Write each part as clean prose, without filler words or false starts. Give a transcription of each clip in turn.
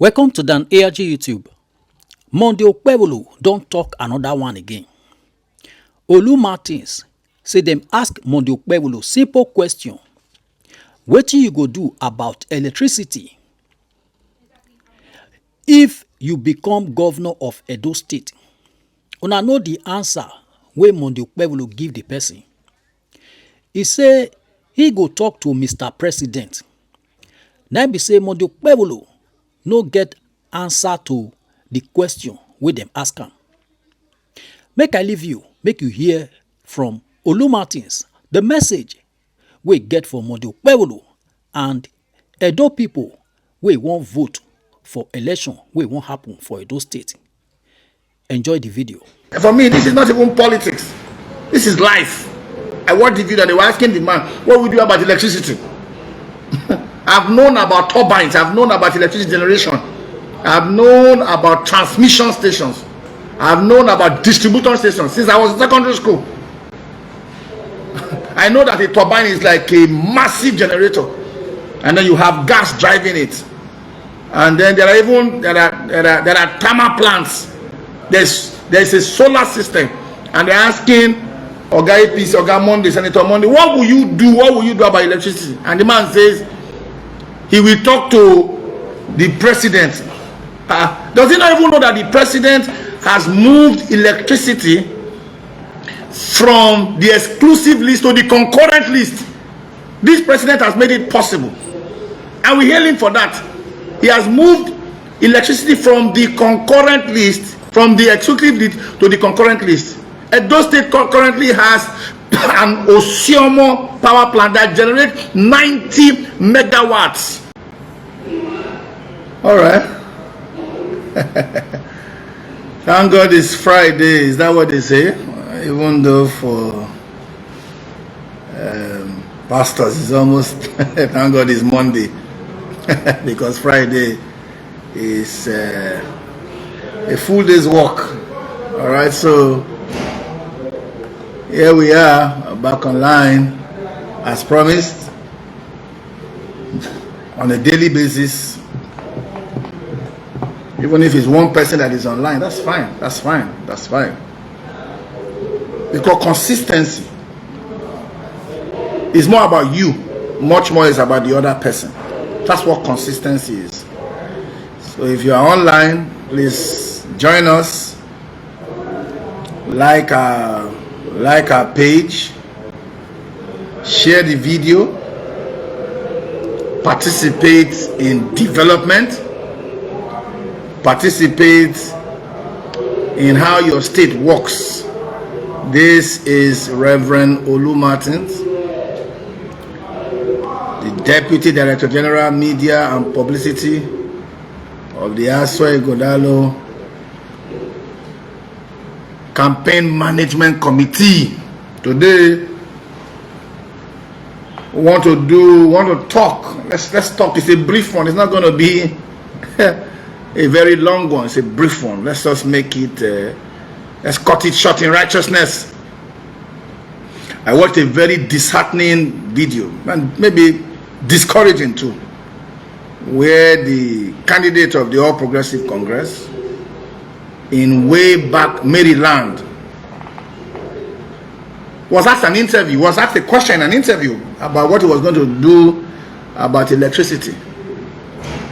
Welcome to Dan ARG YouTube. Monday Okpebholo don't talk another one again. Olu Martins say them ask Monday Okpebholo simple question. Wetin you go do about electricity if you become governor of Edo State? Una know the answer wey Monday Okpebholo give the person. He say he go talk to Mr President. Now be say Monday Okpebholo no get answer to the question wey dem ask am. Make I leave you, make you hear from Olu Martins the message wey get for Monday Okpebholo and Edo people wey wan vote for election wey wan happen for Edo State. Enjoy the video. For me, this is not even politics. This is life. I watched the video and they were asking the man, what would you do about electricity? I've known about turbines, I've known about electricity generation, I've known about transmission stations, I've known about distributor stations since I was in secondary school. I know that a turbine is like a massive generator, and then you have gas driving it, and then there are thermal plants. There's a solar system, and they're asking Oga APC, Oga Monday, Senator Monday, what will you do? What will you do about electricity? And the man says he will talk to the president. Does he not even know that the president has moved electricity from the exclusive list to the concurrent list? This president has made it possible, and we hail him for that. He has moved electricity from the concurrent list, from the exclusive list to the concurrent list. Edo State currently has an Osiomo power plant that generates 90 megawatts. All right. Thank God it's Friday. Is that what they say? Even though for pastors it's almost thank God it's Monday because Friday is a full day's work. All right, so here we are back online as promised on a daily basis. Even if it's one person that is online, that's fine, that's fine, that's fine. Because consistency is more about you, much more is about the other person. That's what consistency is. So if you are online, please join us, like our page, share the video, participate in development, participate in how your state works. This is Reverend Olu Martins, the Deputy Director General Media and Publicity of the Aswa Godalo Campaign Management Committee. Today we want to talk. Let's talk. It's a brief one. It's not going to be a very long one. It's a brief one. Let's just make it let's cut it short in righteousness. I watched a very disheartening video, and maybe discouraging too, where the candidate of the All Progressive Congress in way back Maryland was asked an interview, was asked a question in an interview about what he was going to do about electricity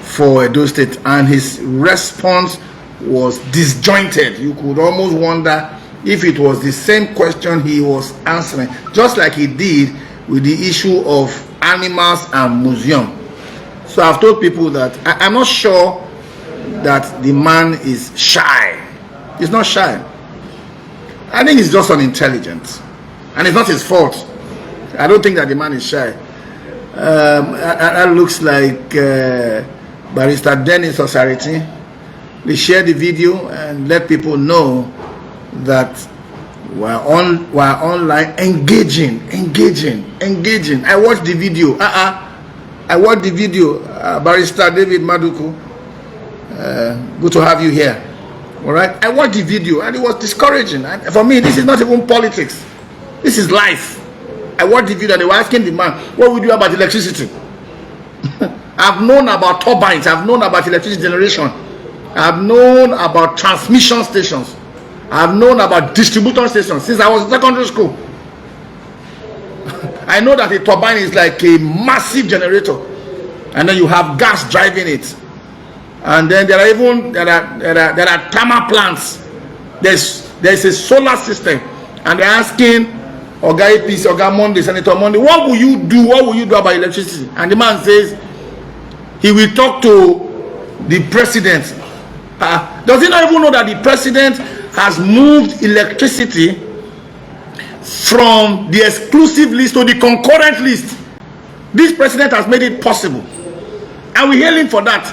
for Edo State, and his response was disjointed. You could almost wonder if it was the same question he was answering, just like he did with the issue of animals and museum. So I've told people that I'm not sure that the man is shy. He's not shy. I think he's just unintelligent, and it's not his fault. I don't think that the man is shy. That looks like Barrister Dennis Authority. We share the video and let people know that we're online, engaging. I watched the video. I watched the video. Barrister David Maduku, good to have you here. All right, I watched the video and it was discouraging. And for me, this is not even politics. This is life. I watched the video and they were asking the man, what would you do about electricity? I've known about turbines. I've known about electricity generation. I've known about transmission stations. I've known about distributor stations since I was in secondary school. I know that a turbine is like a massive generator, and then you have gas driving it. And then there are thermal plants. There's a solar system, and they're asking Oga APC, Oga Monday, Senator Monday, what will you do? What will you do about electricity? And the man says he will talk to the president. Does he not even know that the president has moved electricity from the exclusive list to the concurrent list? This president has made it possible, and we hail him for that.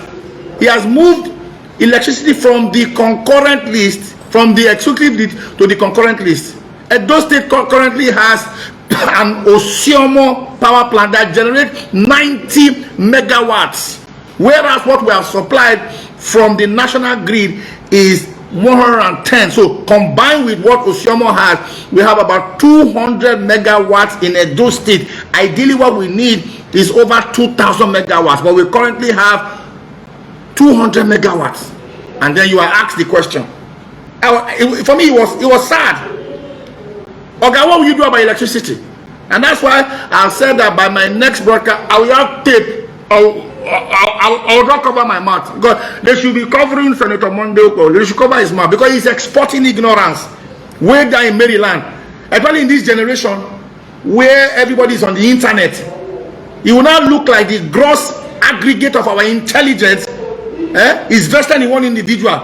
He has moved electricity from the concurrent list, from the exclusive list to the concurrent list. Edo State currently has an Osiomo power plant that generates 90 megawatts, whereas what we have supplied from the national grid is 110. So combined with what Osiomo has, we have about 200 megawatts in Edo State. Ideally what we need is over 2,000 megawatts, but we currently have 200 megawatts. And then you are asked the question. For me, it was sad. Okay, what will you do about electricity? And that's why I said that by my next broadcast, I will have tape. I will not cover my mouth, because they should be covering Senator Monday. They should cover his mouth, because he's exporting ignorance way down in Maryland. Especially in this generation where everybody is on the internet, he will not look like the gross aggregate of our intelligence is vested in one individual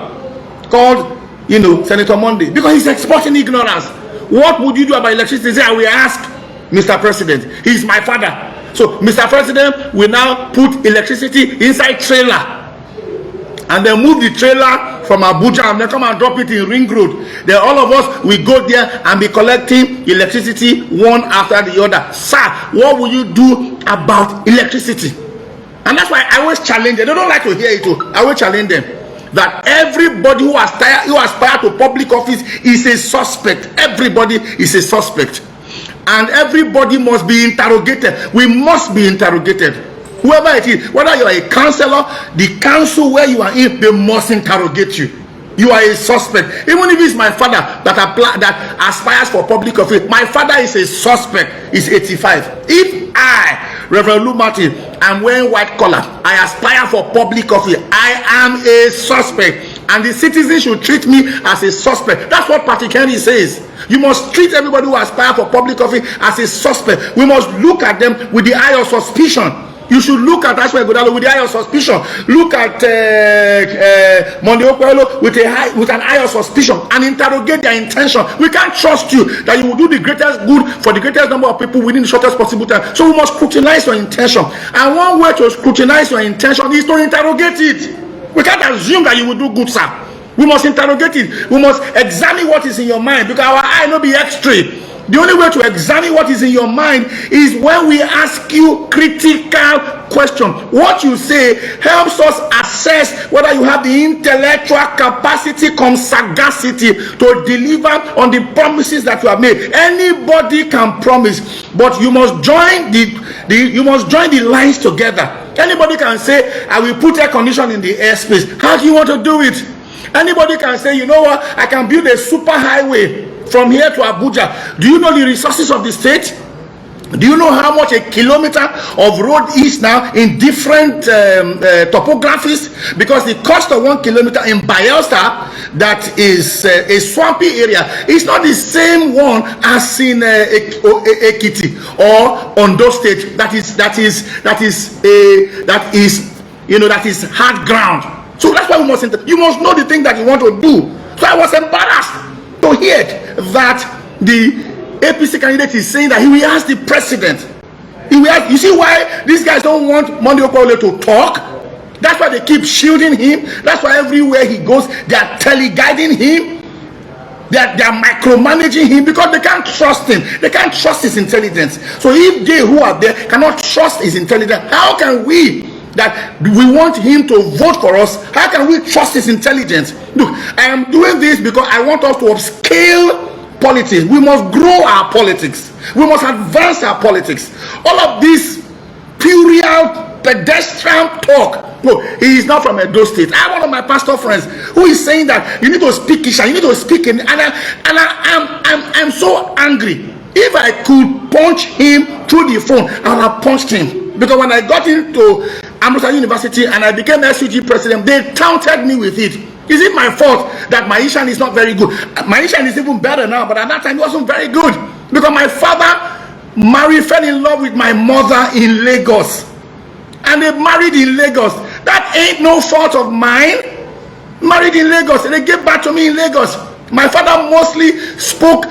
called, Senator Monday, because he's exporting ignorance. What would you do about electricity? Say, I will ask Mr. President. He's my father. So Mr. President will now put electricity inside trailer, and then move the trailer from Abuja and then come and drop it in Ring Road. Then all of us will go there and be collecting electricity one after the other. Sir, what will you do about electricity? And that's why I always challenge them. They don't like to hear it too. I always challenge them that everybody who aspires to public office is a suspect. Everybody is a suspect, and everybody must be interrogated. We must be interrogated. Whoever it is, whether you are a councillor, the council where you are in, they must interrogate you. You are a suspect. Even if it's my father that aspires for public office, my father is a suspect. He's 85. If I, Reverend Lou Martin, am wearing white collar, I aspire for public office, I am a suspect, and the citizens should treat me as a suspect. That's what Patrick Henry says. You must treat everybody who aspires for public office as a suspect. We must look at them with the eye of suspicion. You should look at Ashwell Godalo with the eye of suspicion. Look at Monday Okpebholo with an eye of suspicion, and interrogate their intention. We can't trust you that you will do the greatest good for the greatest number of people within the shortest possible time. So we must scrutinize your intention. And one way to scrutinize your intention is to interrogate it. We can't assume that you will do good, sir. We must interrogate it. We must examine what is in your mind, because our eye no be X-ray. The only way to examine what is in your mind is when we ask you critical questions. What you say helps us assess whether you have the intellectual capacity, sagacity to deliver on the promises that you have made. Anybody can promise, but you must join the lines together. Anybody can say, I will put air condition in the airspace. How do you want to do it? Anybody can say, you know what, I can build a super highway from here to Abuja. Do you know the resources of the state? Do you know how much a kilometer of road is now in different topographies? Because the cost of 1 kilometer in Bayelsa, that is a swampy area, is not the same one as in Ekiti or Ondo State. That is hard ground. So that's why you must know the thing that you want to do. So I was embarrassed to hear that the APC candidate is saying that he will ask the president. You see why these guys don't want Monday Okpebholo to talk? That's why they keep shielding him. That's why everywhere he goes, they are teleguiding him. They are micromanaging him, because they can't trust him. They can't trust his intelligence. So if they who are there cannot trust his intelligence, how can we, that we want him to vote for us, how can we trust his intelligence? Look, I am doing this because I want us to upscale politics. We must grow our politics. We must advance our politics. All of these puerile pedestrian talk. No, he is not from Edo State. I have one of my pastor friends who is saying that you need to speak Isha, you need to speak in, I'm so angry. If I could punch him through the phone, I would have punched him. Because when I got into Amrita University and I became SUG president, they taunted me with it. Is it my fault that my Ishan is not very good? My Ishan is even better now, but at that time it wasn't very good. Because my father fell in love with my mother in Lagos. And they married in Lagos. That ain't no fault of mine. Married in Lagos. And they gave back to me in Lagos. My father mostly spoke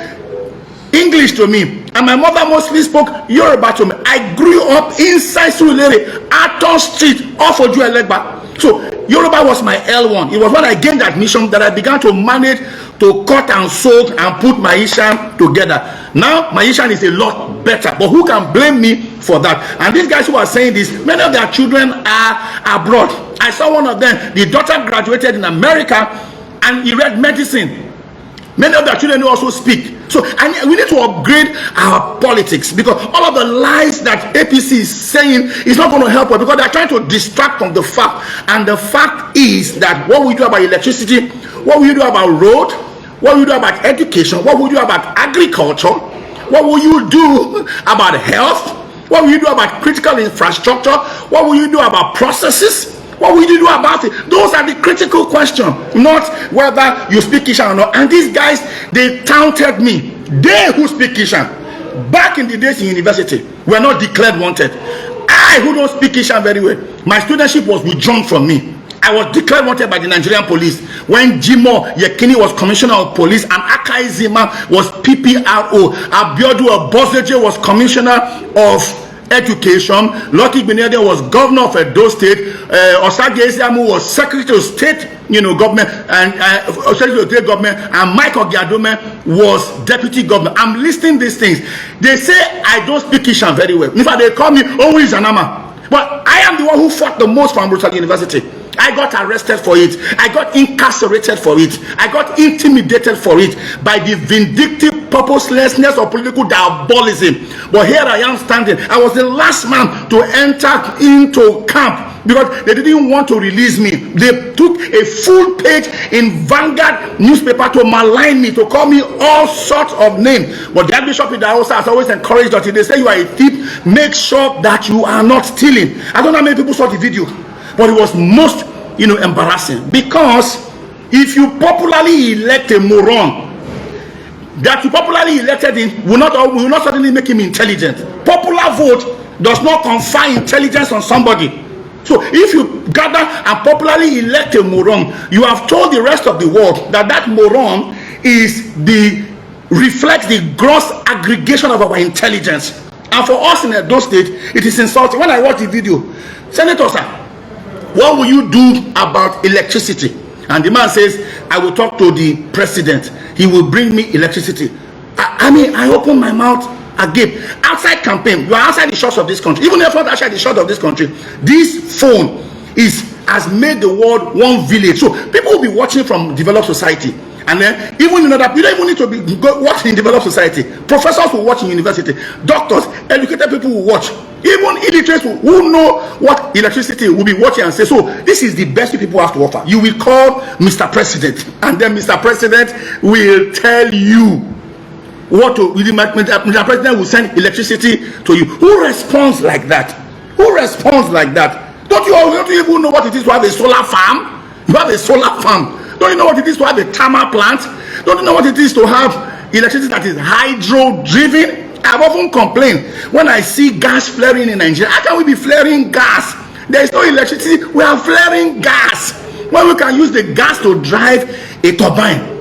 English to me, and my mother mostly spoke Yoruba to me. I grew up inside Surulere, Aton Street, off Oju Elegba. So Yoruba was my L1. It was when I gained admission that I began to manage to cut and sew and put my Ishan together. Now my Ishan is a lot better, but who can blame me for that? And these guys who are saying this, many of their children are abroad. I saw one of them, the daughter graduated in America and he read medicine. Many of their children also speak. So we need to upgrade our politics, because all of the lies that APC is saying is not going to help us, because they're trying to distract from the fact. And the fact is that what we do about electricity, what we do about road, what we do about education, what we do about agriculture, what will you do about health, what will you do about critical infrastructure, what will you do about processes, what will you do about it? Those are the critical questions, not whether you speak Ishan or not. And these guys, they taunted me. They who speak Ishan, back in the days in university, were not declared wanted. I, who don't speak Ishan very well, my studentship was withdrawn from me. I was declared wanted by the Nigerian police when Jimo Yekini was commissioner of police and Akai Zima was PPRO. Abiodu Oboseje was commissioner of education. Lucky Benede was governor of Edo State. Osage Eziamu was secretary of state, government, and secretary of state government, and Mike Ogiadome was deputy governor. I'm listing these things. They say I don't speak Ishan very well. In fact, they call me always Anama. But I am the one who fought the most from Brutal University. I got arrested for it. I got incarcerated for it. I got intimidated for it by the vindictive purposelessness of political diabolism. But here I am standing. I was the last man to enter into camp because they didn't want to release me. They took a full page in Vanguard newspaper to malign me, to call me all sorts of names. But the Archbishop in the house has always encouraged us. If they say you are a thief, make sure that you are not stealing. I don't know how many people saw the video, but it was most embarrassing, because if you popularly elect a moron, that you popularly elected him will not suddenly make him intelligent. Popular vote does not confer intelligence on somebody. So if you gather and popularly elect a moron, you have told the rest of the world that that moron reflects the gross aggregation of our intelligence. And for us in Edo State, it is insulting. When I watch the video, Senator sir, what will you do about electricity? And the man says, I will talk to the president. He will bring me electricity. I open my mouth agape. Outside campaign, you are outside the shores of this country. Even if you're not outside the shores of this country, this phone has made the world one village. So people will be watching from developed society. And then even you don't even need to be watching in developed society. Professors will watch in university. Doctors, educated people will watch. Even illiterates who know what electricity will be watching and say, so this is the best people have to offer. You will call Mr. President, and then Mr. President will tell you what to. Mr. President will send electricity to you. Who responds like that? Who responds like that? Don't you even know what it is to have a solar farm? You have a solar farm. Don't you know what it is to have a thermal plant? Don't you know what it is to have electricity that is hydro-driven? I've often complained when I see gas flaring in Nigeria. How can we be flaring gas? There is no electricity. We are flaring gas when we can use the gas to drive a turbine.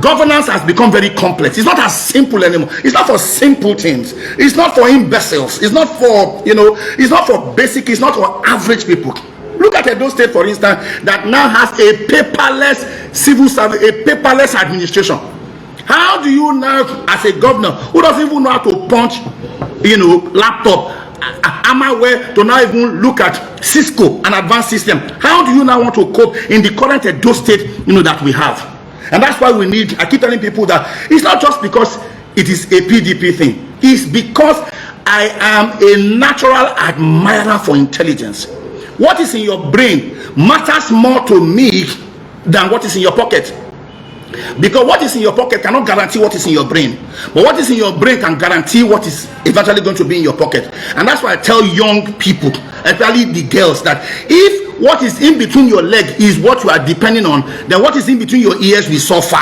Governance has become very complex. It's not as simple anymore. It's not for simple things. It's not for imbeciles. It's not for it's not for basic. It's not for average people. Look at Edo State, for instance, that now has a paperless civil service, a paperless administration. How do you now, as a governor who doesn't even know how to punch, laptop, Amaware, to now even look at Cisco, an advanced system? How do you now want to cope in the current Edo State, that we have? And that's why we need. I keep telling people that it's not just because it is a PDP thing. It's because I am a natural admirer for intelligence. What is in your brain matters more to me than what is in your pocket. Because what is in your pocket cannot guarantee what is in your brain. But what is in your brain can guarantee what is eventually going to be in your pocket. And that's why I tell young people, especially the girls, that if what is in between your leg is what you are depending on, then what is in between your ears will suffer.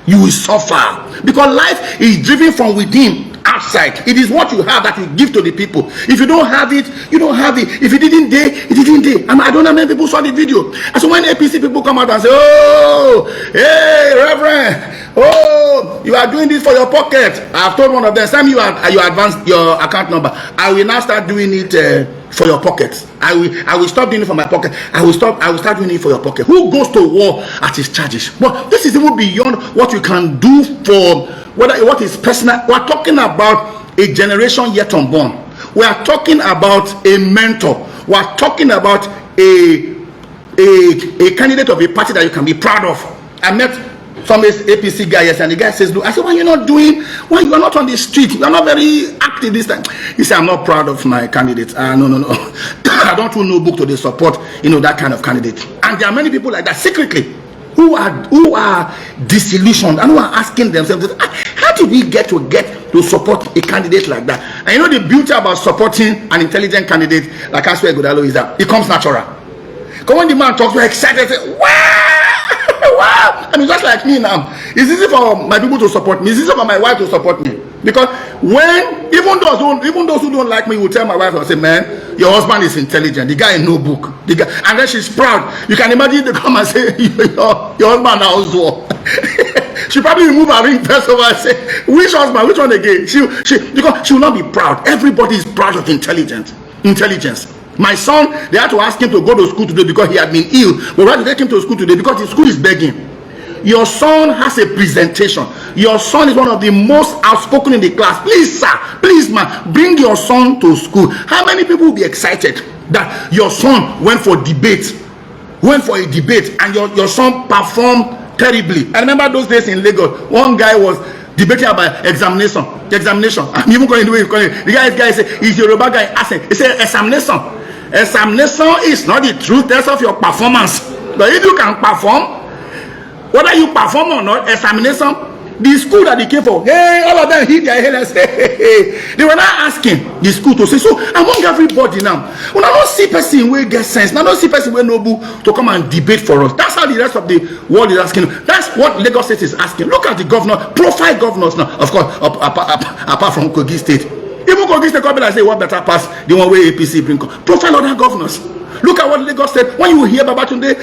You will suffer. Because life is driven from within. Outside, it is what you have that you give to the people. If you don't have it, you don't have it. If it didn't day, it didn't day. I don't know how many people saw the video. And so when APC people come out and say, oh, hey, Reverend, oh, you are doing this for your pocket. I have told one of them, Sam, you advance your account number. I will now start doing it for your pocket. I will stop doing it for my pocket. I will start doing it for your pocket. Who goes to war at his charges? But this is even beyond what you can do for what is personal. We are talking about a generation yet unborn. We are talking about a mentor. We are talking about a candidate of a party that you can be proud of. I met some APC guy yesterday, and the guy says, look, I said, why you are not on the street, you are not very active this time. He said, I'm not proud of my candidate. No. I don't want no book to support, that kind of candidate. And there are many people like that secretly who are disillusioned and who are asking themselves, how did we get to support a candidate like that? And the beauty about supporting an intelligent candidate like Okpebholo is that it comes natural. Because when the man talks, we're excited, say, wow! I mean, just like me now, it's easy for my people to support me. It's easy for my wife to support me. Because when even those who don't like me will tell my wife, I'll say, man, your husband is intelligent. The guy in no book. And then she's proud. You can imagine they come and say, your husband knows war. She probably remove her ring first over and say, which husband? Which one again? Because she will not be proud. Everybody is proud of intelligence. My son, they had to ask him to go to school today because he had been ill. But why did they take him to school today? Because the school is begging. Your son has a presentation. Your son is one of the most outspoken in the class. Please, sir, please, man, bring your son to school. How many people will be excited that your son went for a debate, and your son performed terribly? I remember those days in Lagos, one guy was debating about examination. I'm even going to do it. The guy said, he's a Yoruba guy. I said, he said, examination is not the true test of your performance. But if you can perform, whether you perform or not, examination, the school that they came for, hey, all of them hit their head and say, hey. They were not asking the school to say, so among everybody now, when I don't see person who get sense, I don't see person who noble to come and debate for us. That's how the rest of the world is asking. That's what Lagos State is asking. Look at the governor, profile governors now, of course, apart from Kogi State. Even Kogi State come and say, what better pass the one way APC bring? Profile other governors. Look at what Lagos State, when you hear Babatunde,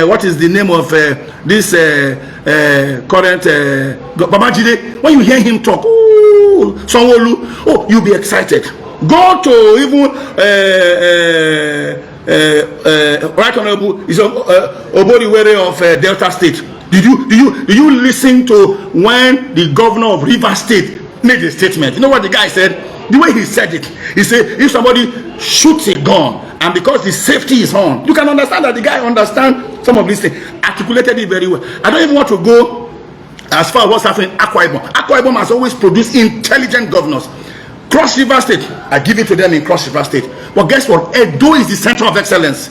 what is the name of this current Babajide, when you hear him talk, Sanwo-Olu, you'll be excited. Go to even Right Honorable is Obodiwere of Delta State. Did you listen to when the governor of Rivers State made a statement? You know what the guy said? The way he said it, he said, if somebody shoots a gun and because the safety is on, you can understand that the guy understands some of these things, articulated it very well. I don't even want to go as far as what's happening in Akwa Ibom. Akwa Ibom has always produced intelligent governors. Cross River State, I give it to them in Cross River State. But guess what? Edo is the center of excellence.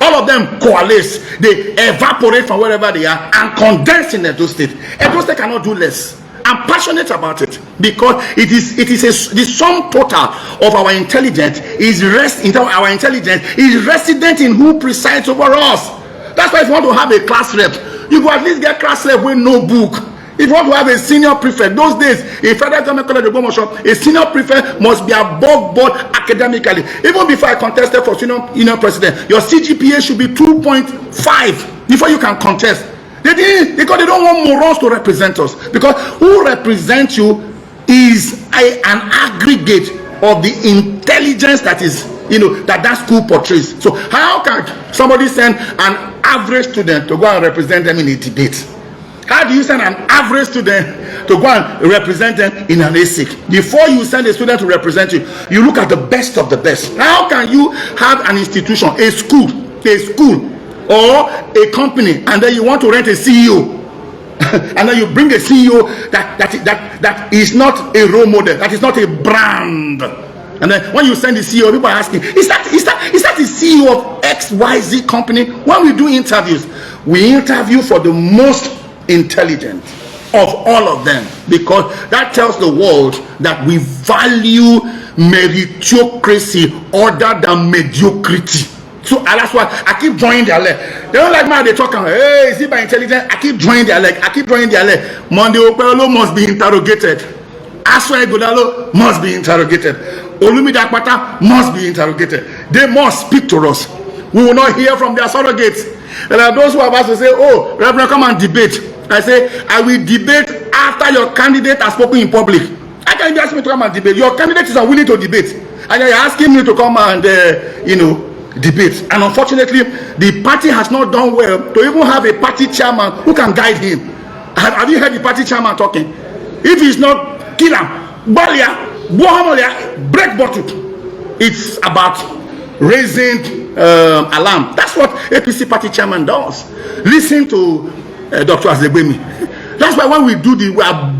All of them coalesce, they evaporate from wherever they are and condense in Edo State. Edo State cannot do less. I'm passionate about it because the sum total of our intelligence is resident in who presides over us. That's why if you want to have a class rep, you go at least get class rep with no book. If you want to have a senior prefect, those days in Federal Government College of Ogbomoso, a senior prefect must be above board academically. Even before I contested for senior president, your CGPA should be 2.5 before you can contest. They didn't, because they don't want morons to represent us. Because who represents you is an aggregate of the intelligence that is, that school portrays. So how can somebody send an average student to go and represent them in a debate? How do you send an average student to go and represent them in an ASIC? Before you send a student to represent you, you look at the best of the best. How can you have an institution, a school, or a company, and then you want to rent a CEO? And then you bring a CEO that is not a role model, that is not a brand. And then when you send the CEO, people are asking, is that the CEO of XYZ company? When we do interviews, we interview for the most intelligent of all of them, because that tells the world that we value meritocracy other than mediocrity. So that's why I keep drawing their leg. They don't like me, they talk, hey, is it by intelligence? I keep drawing their leg. Monday Okpebholo must be interrogated. Aswa Ighodalo must be interrogated. Olumide must be interrogated. They must speak to us. We will not hear from their surrogates. There are those who have asked to say, oh, Reverend, come and debate. I say, I will debate after your candidate has spoken in public. I can't ask me to come and debate. Your candidate is unwilling to debate. And you're asking me to come and, debate. And unfortunately, the party has not done well to even have a party chairman who can guide him. Have you heard the party chairman talking? If he's not kill him, balia, break bottle. It's about raising alarm. That's what APC party chairman does. Listen to Dr. Azebemi. That's why when we do we are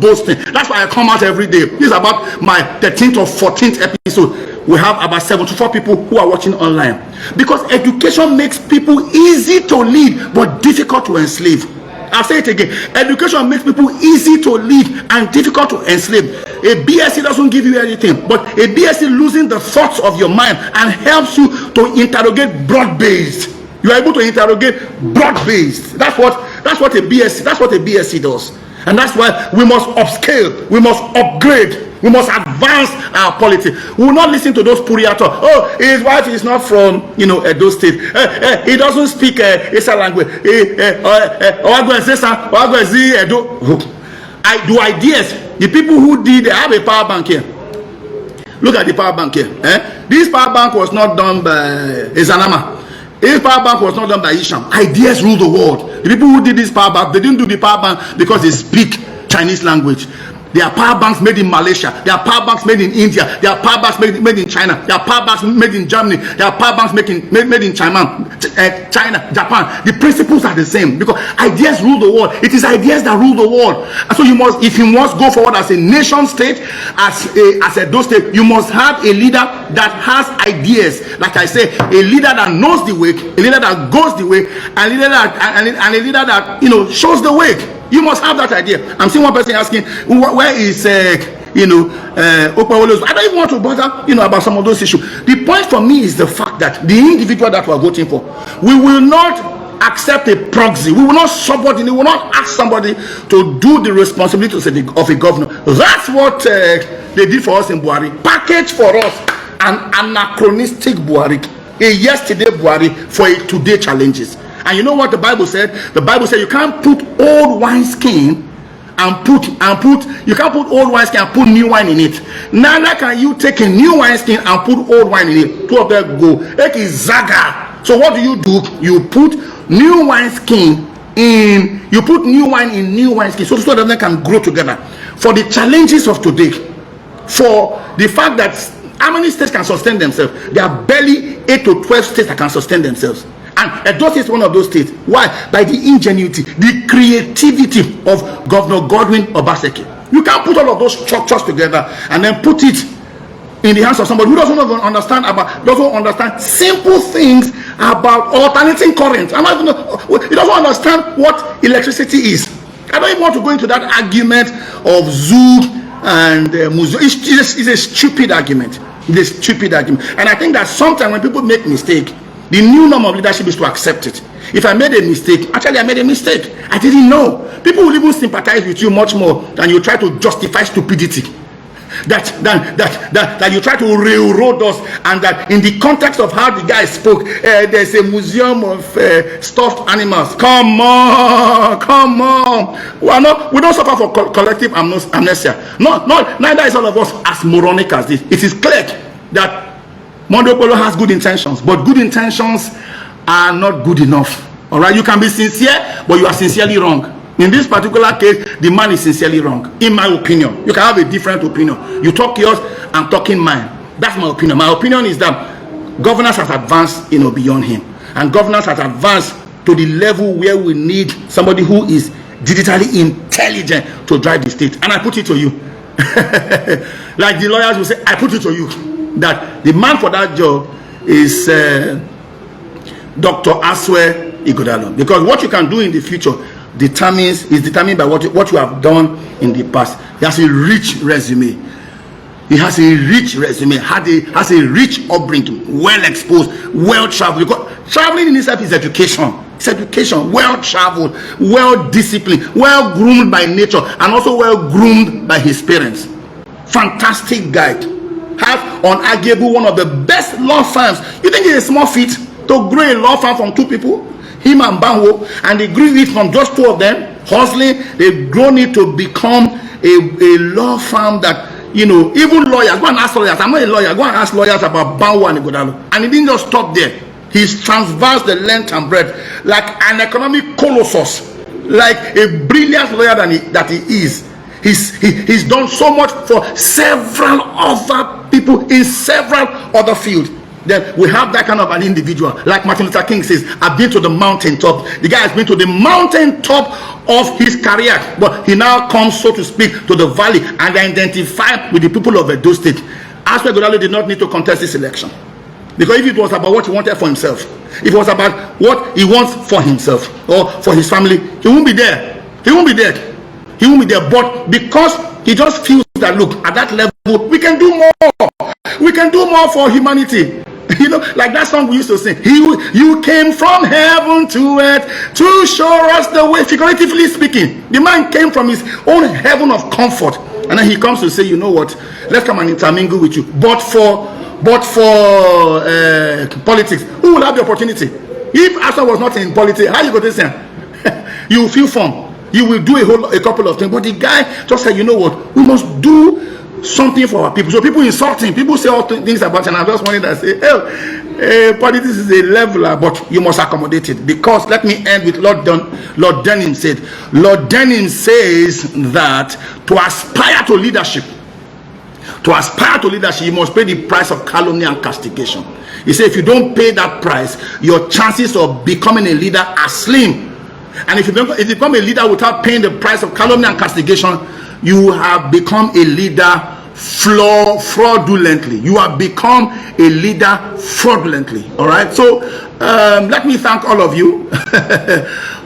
boasting. That's why I come out every day. This is about my 13th or 14th episode. We have about 74 people who are watching online. Because education makes people easy to lead but difficult to enslave. I'll say it again. Education makes people easy to lead and difficult to enslave. A BSc doesn't give you anything, but a BSc losing the thoughts of your mind and helps you to interrogate broad-based. You are able to interrogate broad-based. That's what a BSc does. And that's why we must upscale, we must upgrade, we must advance our politics. We will not listen to those puriato. Oh, his wife is not from Edo State. He doesn't speak Esa language. Do ideas. The people who did, they have a power bank here. Look at the power bank here. This power bank was not done by Ezanama. This power bank was not done by Isham. Ideas rule the world. The people who did this power bank, they didn't do the power bank because they speak Chinese language. There are power banks made in Malaysia. There are power banks made in India. There are power banks made in China. There are power banks made in Germany. There are power banks made in China, Japan. The principles are the same because ideas rule the world. It is ideas that rule the world. And so you must, if you must go forward as a nation state, as a Edo state, you must have a leader that has ideas. Like I say, a leader that knows the way, a leader that goes the way, and a leader that shows the way. You must have that idea. I'm seeing one person asking, where is Okpebholo? I don't even want to bother about some of those issues. The point for me is the fact that the individual that we're voting for, we will not accept a proxy. We will not subordinate. We will not ask somebody to do the responsibilities of a governor. That's what they did for us in Buhari. Package for us an anachronistic Buhari, a yesterday Buhari for a today challenges. And you know what the Bible said? The Bible said you can't put old wineskin and put old wineskin and put new wine in it. Neither can you take a new wineskin and put old wine in it. Two of them go. It is zaga. So what do? You put new wineskin in. You put new wine in new wineskin so that they can grow together. For the challenges of today, for the fact that how many states can sustain themselves? There are barely 8 to 12 states that can sustain themselves. And Edo State is one of those states. Why? By the ingenuity, the creativity of Governor Godwin Obaseki. You can't put all of those structures together and then put it in the hands of somebody who doesn't understand simple things about alternating current. He doesn't understand what electricity is. I don't even want to go into that argument of Zug and Muzo. It's a stupid argument. It's a stupid argument. And I think that sometimes when people make mistake, the new norm of leadership is to accept it. If I made a mistake, actually I made a mistake. I didn't know. People will even sympathize with you much more than you try to justify stupidity. That you try to railroad us, and that in the context of how the guy spoke, there's a museum of stuffed animals. Come on. We don't suffer for collective amnesia. No, neither is all of us as moronic as this. It is clear that Monday Okpebholo has good intentions, but good intentions are not good enough. All right, you can be sincere, but you are sincerely wrong. In this particular case, the man is sincerely wrong, in my opinion. You can have a different opinion. You talk yours, I'm talking mine. That's my opinion. My opinion is that governance has advanced, beyond him, and governance has advanced to the level where we need somebody who is digitally intelligent to drive the state. And I put it to you, like the lawyers will say, I put it to you, that the man for that job is Dr. Aswe Ighodalo. Because what you can do in the future is determined by what you have done in the past. He has a rich resume. He has a rich resume, has a rich upbringing, well exposed, well traveled. Because traveling in itself is education. It's education, well traveled, well disciplined, well groomed by nature, and also well groomed by his parents. Fantastic guide. Has unarguable one of the best law firms. You think it's a small feat to grow a law firm from 2 people, him and Banwo, and they grew it from just 2 of them, hustling. They've grown it to become a law firm that, you know, even lawyers, go and ask lawyers. I'm not a lawyer, go and ask lawyers about Banwo and Ighodalo. And he didn't just stop there. He's transversed the length and breadth like an economic colossus, like a brilliant lawyer that he is. He's done so much for several other people in several other fields. Then we have that kind of an individual, like Martin Luther King says, I've been to the mountaintop. The guy has been to the mountaintop of his career, but he now comes, so to speak, to the valley and identify with the people of Edo State. Aswe Ighodalo did not need to contest this election, because if it was about what he wanted for himself, if it was about what he wants for himself or for his family, he won't be there. He won't be there. He won't be there. But because he just feels that, look, at that level, we can do more. We can do more for humanity. You know, like that song we used to sing. You came from heaven to earth to show us the way. Figuratively speaking, the man came from his own heaven of comfort, and then he comes to say, you know what? Let's come and intermingle with you. But for politics, who will have the opportunity? If Asa was not in politics, how you go to say? You will feel fun. You will do a couple of things. But the guy just said, you know what? We must do something for our people. So people insult him. People say all things about him. And I just wanted to say, politics is a leveler, but you must accommodate it. Because let me end with Lord Denning said. Lord Denning says that to aspire to leadership, you must pay the price of calumny and castigation. He said, if you don't pay that price, your chances of becoming a leader are slim. And if you become a leader without paying the price of calumny and castigation, you have become a leader fraudulently. You have become a leader fraudulently. All right. So let me thank all of you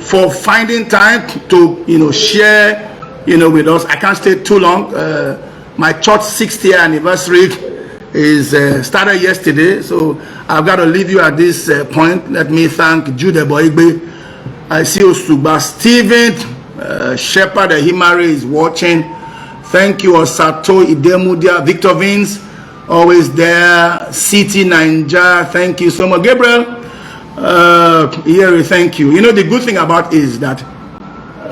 for finding time to share with us. I can't stay too long. My church 60th year anniversary is started yesterday, so I've got to leave you at this point. Let me thank Jude Boigbe. I see Osuba Stephen, Shepherd Himari is watching. Thank you, Osato Idemudia, Victor Vince, always there. City Ninja, thank you so much. Gabriel, thank you. You know, the good thing about is that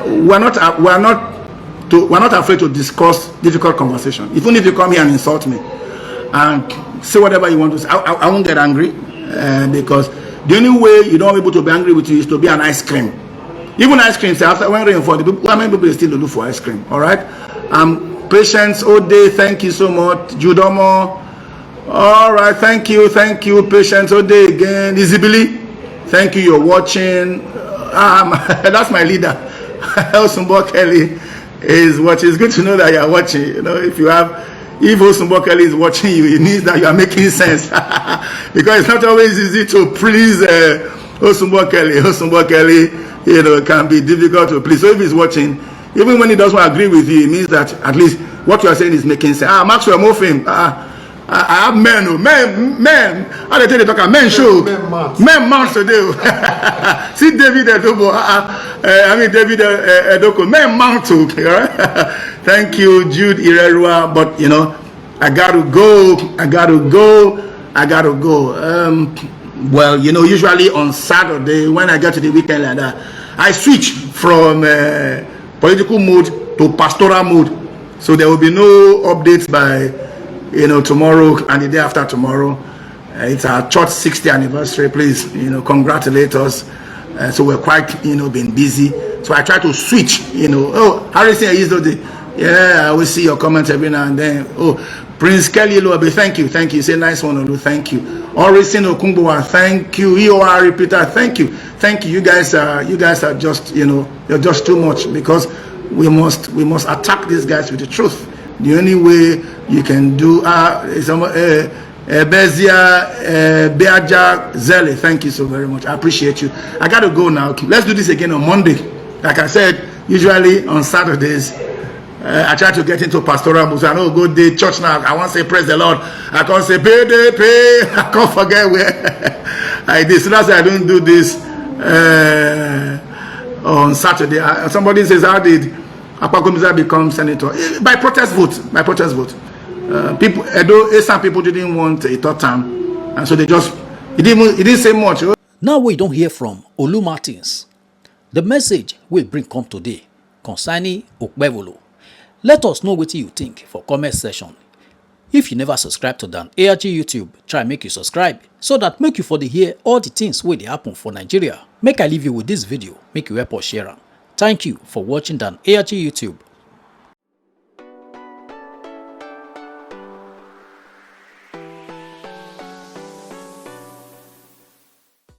we're not afraid to discuss difficult conversation. Even if you come here and insult me and say whatever you want to say, I won't get angry, because the only way you don't be able to be angry with you is to be an ice cream. Even ice cream, say after when rain for the people, how many people still look for ice cream? All right. Patience Ode, thank you so much. Judomo, all right, thank you. Patience Ode again. Izibili, thank you. You're watching. That's my leader. Osumbo Kelly is watching. It's good to know that you're watching. You know, if Osumbo Kelly is watching you, it means that you are making sense. Because it's not always easy to please Osumbo Kelly. Osumbo Kelly, can be difficult to please. So if he's watching, even when he doesn't agree with you, it means that at least what you are saying is making sense. Maxwell Mofin, I have men. How they tell you talk? Men show. Men mount today. See David Edobo. David Edoko. Men mount too. Thank you, Jude Irerua. But I gotta go. Well, usually on Saturday when I get to the weekend like that, I switch from political mode to pastoral mode. So there will be no updates by tomorrow and the day after tomorrow. It's our church 60th anniversary. Please, congratulate us. So we're quite, been busy. So I try to switch, Harrison, yeah, I will see your comments every now and then. Prince Kelly Lobe, thank you. Say nice one, Olu, thank you. Orisin Okungbowa, thank you. EOR Peter, thank you. You guys are just, you're just too much, because we must attack these guys with the truth. The only way you can do Bezia Beaja Zele, thank you so very much. I appreciate you. I gotta go now. Let's do this again on Monday. Like I said, usually on Saturdays, I try to get into pastoral moves. I know go to church now. I want to say praise the Lord. I can't say pay. I can't forget where I did. So that's why I don't do this on Saturday. Somebody says, how did Akwakomiza become senator? By protest vote. People, some people didn't want a third term, and so they just it didn't say much. Now we don't hear from Olu Martins. The message we bring come today concerning Okpebholo. Let us know what you think for comment section. If you never subscribe to Dan ARG YouTube, try make you subscribe so that make you for the hear all the things wey dey happen for Nigeria. Make I leave you with this video, make you help us share am. Thank you for watching Dan ARG YouTube.